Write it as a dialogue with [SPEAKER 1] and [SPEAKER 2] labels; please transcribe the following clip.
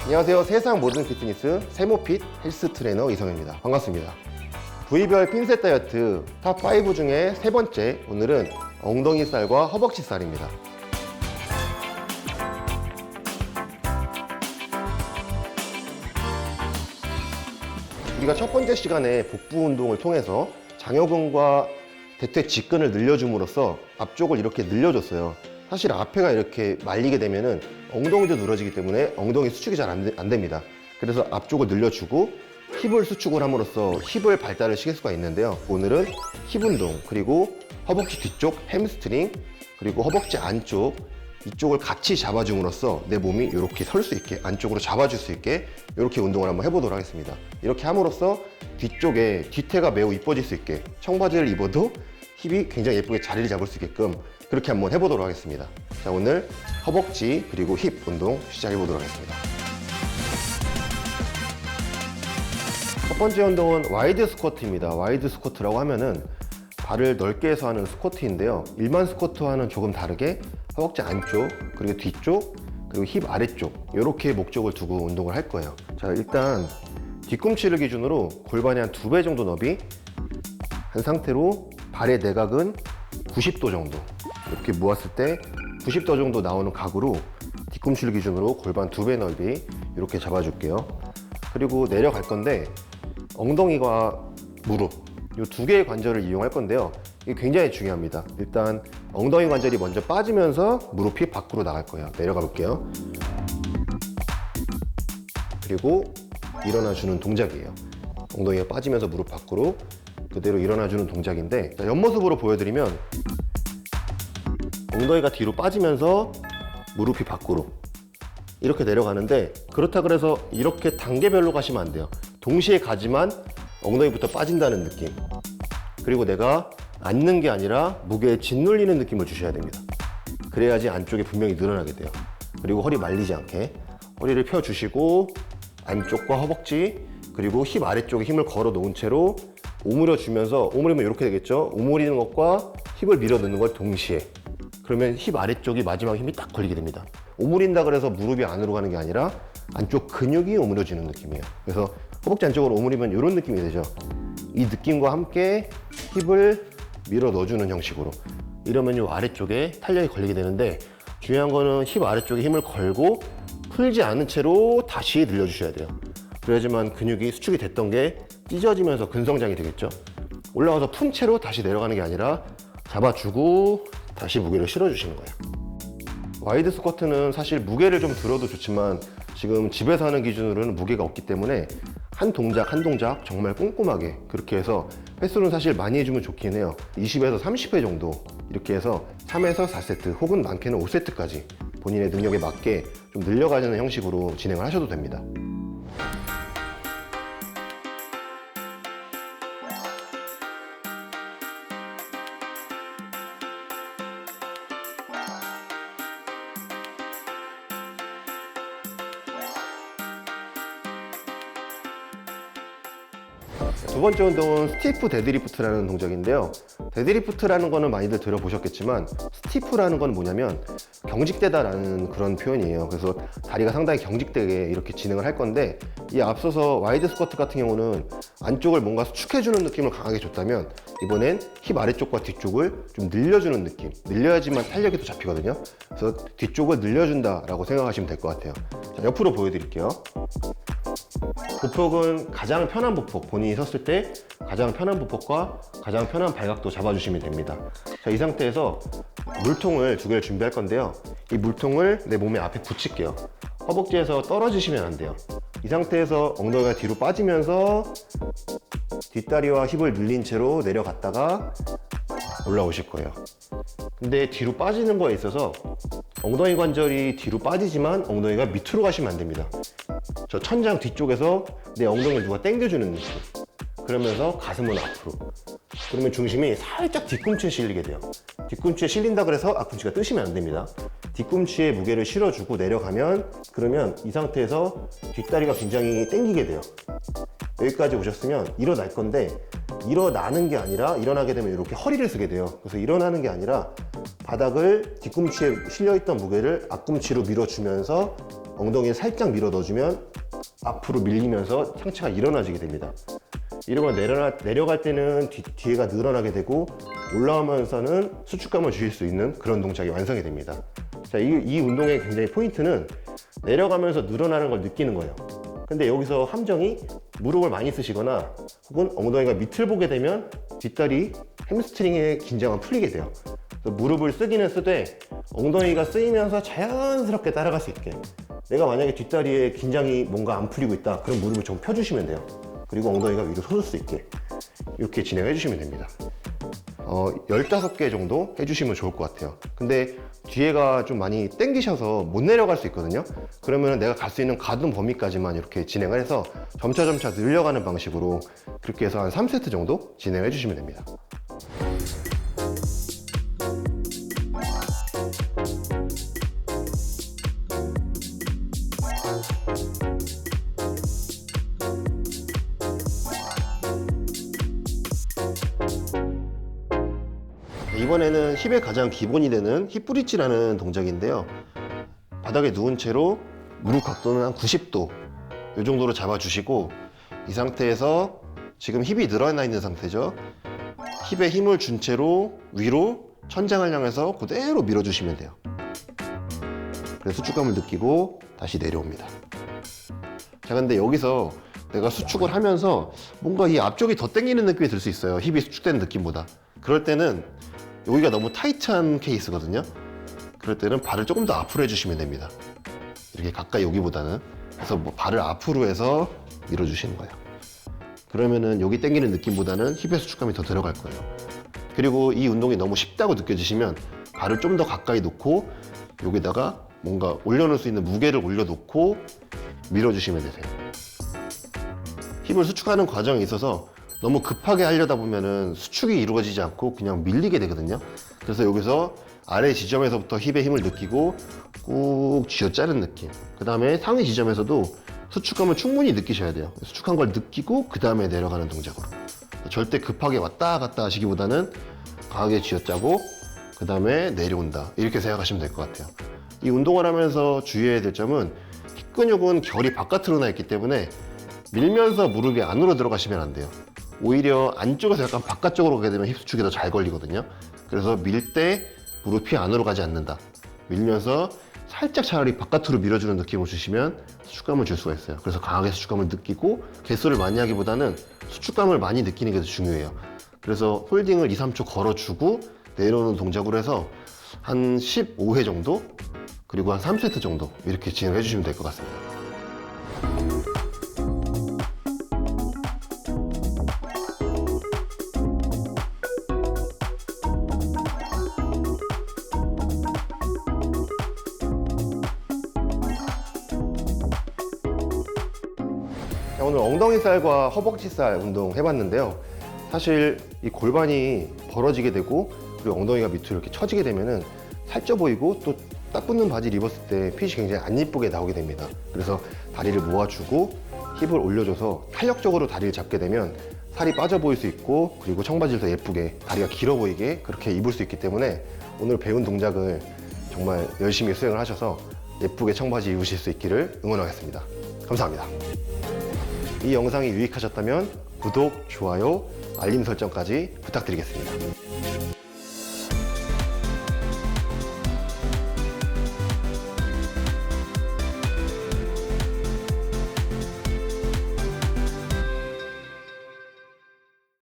[SPEAKER 1] 안녕하세요. 세상 모든 피트니스 세모핏 헬스 트레이너 이성입니다. 반갑습니다. 부위별 핀셋 다이어트 탑5 중에 세 번째, 오늘은 엉덩이 살과 허벅지 살입니다. 우리가 첫 번째 시간에 복부 운동을 통해서 장요근과 대퇴 직근을 늘려줌으로써 앞쪽을 이렇게 늘려줬어요. 사실 앞에가 이렇게 말리게 되면은 엉덩이도 늘어지기 때문에 엉덩이 수축이 잘 안 됩니다. 그래서 앞쪽을 늘려주고 힙을 수축을 함으로써 힙을 발달을 시킬 수가 있는데요. 오늘은 힙 운동, 그리고 허벅지 뒤쪽 햄스트링, 그리고 허벅지 안쪽 이쪽을 같이 잡아줌으로써 내 몸이 이렇게 설 수 있게, 안쪽으로 잡아줄 수 있게 이렇게 운동을 한번 해보도록 하겠습니다. 이렇게 함으로써 뒤쪽에 뒤태가 매우 이뻐질 수 있게, 청바지를 입어도 힙이 굉장히 예쁘게 자리를 잡을 수 있게끔 그렇게 한번 해보도록 하겠습니다. 자, 오늘 허벅지 그리고 힙 운동 시작해보도록 하겠습니다. 첫 번째 운동은 와이드 스쿼트입니다. 와이드 스쿼트라고 하면은 발을 넓게 해서 하는 스쿼트인데요. 일반 스쿼트와는 조금 다르게 허벅지 안쪽, 그리고 뒤쪽, 그리고 힙 아래쪽 이렇게 목적을 두고 운동을 할 거예요. 자, 일단 뒤꿈치를 기준으로 골반의 한 2배 정도 너비 한 상태로 발의 내각은 90도 정도 이렇게 모았을 때 90도 정도 나오는 각으로 뒤꿈치를 기준으로 골반 2배 넓이 이렇게 잡아줄게요. 그리고 내려갈 건데 엉덩이와 무릎 이 두 개의 관절을 이용할 건데요. 이게 굉장히 중요합니다. 일단 엉덩이 관절이 먼저 빠지면서 무릎이 밖으로 나갈 거예요. 내려가 볼게요. 그리고 일어나주는 동작이에요. 엉덩이가 빠지면서 무릎 밖으로 그대로 일어나주는 동작인데, 자, 옆모습으로 보여드리면 엉덩이가 뒤로 빠지면서 무릎이 밖으로 이렇게 내려가는데, 그렇다 그래서 이렇게 단계별로 가시면 안 돼요. 동시에 가지만 엉덩이부터 빠진다는 느낌, 그리고 내가 앉는 게 아니라 무게에 짓눌리는 느낌을 주셔야 됩니다. 그래야지 안쪽에 분명히 늘어나게 돼요. 그리고 허리 말리지 않게 허리를 펴주시고 안쪽과 허벅지 그리고 힙 아래쪽에 힘을 걸어 놓은 채로 오므려 주면서, 오므리면 이렇게 되겠죠. 오므리는 것과 힙을 밀어 넣는 걸 동시에, 그러면 힙 아래쪽이 마지막 힘이 딱 걸리게 됩니다. 오므린다 그래서 무릎이 안으로 가는 게 아니라 안쪽 근육이 오므려지는 느낌이에요. 그래서 허벅지 안쪽으로 오므리면 이런 느낌이 되죠. 이 느낌과 함께 힙을 밀어 넣어주는 형식으로, 이러면 이 아래쪽에 탄력이 걸리게 되는데, 중요한 거는 힙 아래쪽에 힘을 걸고 풀지 않은 채로 다시 늘려주셔야 돼요. 그래야지만 근육이 수축이 됐던 게 찢어지면서 근성장이 되겠죠. 올라와서 푼 채로 다시 내려가는 게 아니라 잡아주고 다시 무게를 실어주시는 거예요. 와이드 스쿼트는 사실 무게를 좀 들어도 좋지만 지금 집에서 하는 기준으로는 무게가 없기 때문에 한 동작 한 동작 정말 꼼꼼하게 그렇게 해서, 횟수는 사실 많이 해주면 좋긴 해요. 20에서 30회 정도 이렇게 해서 3에서 4세트 혹은 많게는 5세트까지 본인의 능력에 맞게 좀 늘려가는 형식으로 진행을 하셔도 됩니다. 두 번째 운동은 스티프 데드리프트라는 동작인데요. 데드리프트라는 거는 많이들 들어보셨겠지만, 스티프라는 건 뭐냐면 경직되다라는 그런 표현이에요. 그래서 다리가 상당히 경직되게 이렇게 진행을 할 건데, 이 앞서서 와이드 스쿼트 같은 경우는 안쪽을 뭔가 수축해주는 느낌을 강하게 줬다면, 이번엔 힙 아래쪽과 뒤쪽을 좀 늘려주는 느낌, 늘려야지만 탄력이 또 잡히거든요. 그래서 뒤쪽을 늘려준다라고 생각하시면 될 것 같아요. 자, 옆으로 보여드릴게요. 보폭은 가장 편한 보폭, 본인이 섰을 때 가장 편한 보폭과 가장 편한 발각도 잡아주시면 됩니다. 자, 이 상태에서 물통을 2개를 준비할 건데요. 이 물통을 내 몸의 앞에 붙일게요. 허벅지에서 떨어지시면 안 돼요. 이 상태에서 엉덩이가 뒤로 빠지면서 뒷다리와 힙을 늘린 채로 내려갔다가 올라오실 거예요. 근데 뒤로 빠지는 거에 있어서 엉덩이 관절이 뒤로 빠지지만 엉덩이가 밑으로 가시면 안 됩니다. 저 천장 뒤쪽에서 내 엉덩이를 누가 당겨주는 느낌, 그러면서 가슴은 앞으로, 그러면 중심이 살짝 뒤꿈치에 실리게 돼요. 뒤꿈치에 실린다 그래서 앞꿈치가 뜨시면 안 됩니다. 뒤꿈치에 무게를 실어주고 내려가면, 그러면 이 상태에서 뒷다리가 굉장히 당기게 돼요. 여기까지 오셨으면 일어날 건데 일어나는 게 아니라 일어나게 되면 이렇게 허리를 쓰게 돼요. 그래서 일어나는 게 아니라 바닥을 뒤꿈치에 실려있던 무게를 앞꿈치로 밀어주면서 엉덩이에 살짝 밀어 넣어주면 앞으로 밀리면서 상체가 일어나지게 됩니다. 이러면 내려갈 때는 뒤에가 늘어나게 되고 올라오면서는 수축감을 주실 수 있는 그런 동작이 완성이 됩니다. 자, 이 운동의 굉장히 포인트는 내려가면서 늘어나는 걸 느끼는 거예요. 근데 여기서 함정이 무릎을 많이 쓰시거나 혹은 엉덩이가 밑을 보게 되면 뒷다리 햄스트링의 긴장은 풀리게 돼요. 그래서 무릎을 쓰기는 쓰되 엉덩이가 쓰이면서 자연스럽게 따라갈 수 있게, 내가 만약에 뒷다리에 긴장이 뭔가 안 풀리고 있다, 그럼 무릎을 좀 펴주시면 돼요. 그리고 엉덩이가 위로 솟을 수 있게 이렇게 진행해 주시면 됩니다. 15개 정도 해주시면 좋을 것 같아요. 근데 뒤에가 좀 많이 당기셔서 못 내려갈 수 있거든요. 그러면 내가 갈 수 있는 가동 범위까지만 이렇게 진행을 해서 점차 늘려가는 방식으로 그렇게 해서 한 3세트 정도 진행해 주시면 됩니다. 이번에는 힙의 가장 기본이 되는 힙 브릿지라는 동작인데요. 바닥에 누운 채로 무릎 각도는 한 90도 이 정도로 잡아주시고, 이 상태에서 지금 힙이 늘어나 있는 상태죠. 힙에 힘을 준 채로 위로 천장을 향해서 그대로 밀어주시면 돼요. 그래서 수축감을 느끼고 다시 내려옵니다. 자, 근데 여기서 내가 수축을 하면서 뭔가 이 앞쪽이 더 당기는 느낌이 들 수 있어요. 힙이 수축되는 느낌보다. 그럴 때는 여기가 너무 타이트한 케이스거든요. 그럴 때는 발을 조금 더 앞으로 해주시면 됩니다. 이렇게 가까이 오기보다는. 그래서 뭐 발을 앞으로 해서 밀어주시는 거예요. 그러면은 여기 당기는 느낌보다는 힙의 수축감이 더 들어갈 거예요. 그리고 이 운동이 너무 쉽다고 느껴지시면 발을 좀 더 가까이 놓고 여기다가 뭔가 올려놓을 수 있는 무게를 올려놓고 밀어주시면 되세요. 힙을 수축하는 과정에 있어서 너무 급하게 하려다 보면은 수축이 이루어지지 않고 그냥 밀리게 되거든요. 그래서 여기서 아래 지점에서부터 힙의 힘을 느끼고 꾹 쥐어짜는 느낌, 그 다음에 상위 지점에서도 수축감을 충분히 느끼셔야 돼요. 수축한 걸 느끼고 그 다음에 내려가는 동작으로. 절대 급하게 왔다 갔다 하시기보다는 강하게 쥐어짜고 그 다음에 내려온다, 이렇게 생각하시면 될 것 같아요. 이 운동을 하면서 주의해야 될 점은 힙 근육은 결이 바깥으로 나 있기 때문에 밀면서 무릎이 안으로 들어가시면 안 돼요. 오히려 안쪽에서 약간 바깥쪽으로 가게 되면 힙 수축이 더 잘 걸리거든요. 그래서 밀 때 무릎이 안으로 가지 않는다, 밀면서 살짝 차라리 바깥으로 밀어주는 느낌을 주시면 수축감을 줄 수가 있어요. 그래서 강하게 수축감을 느끼고 개수를 많이 하기보다는 수축감을 많이 느끼는 게 더 중요해요. 그래서 홀딩을 2, 3초 걸어주고 내려오는 동작으로 해서 한 15회 정도, 그리고 한 3세트 정도 이렇게 진행해 주시면 될 것 같습니다. 오늘 엉덩이살과 허벅지살 운동 해봤는데요. 사실 이 골반이 벌어지게 되고 그리고 엉덩이가 밑으로 이렇게 처지게 되면은 살쪄 보이고 또 딱 붙는 바지를 입었을 때 핏이 굉장히 안 이쁘게 나오게 됩니다. 그래서 다리를 모아주고 힙을 올려줘서 탄력적으로 다리를 잡게 되면 살이 빠져 보일 수 있고, 그리고 청바지를 더 예쁘게 다리가 길어 보이게 그렇게 입을 수 있기 때문에 오늘 배운 동작을 정말 열심히 수행을 하셔서 예쁘게 청바지 입으실 수 있기를 응원하겠습니다. 감사합니다. 이 영상이 유익하셨다면 구독, 좋아요, 알림 설정까지 부탁드리겠습니다.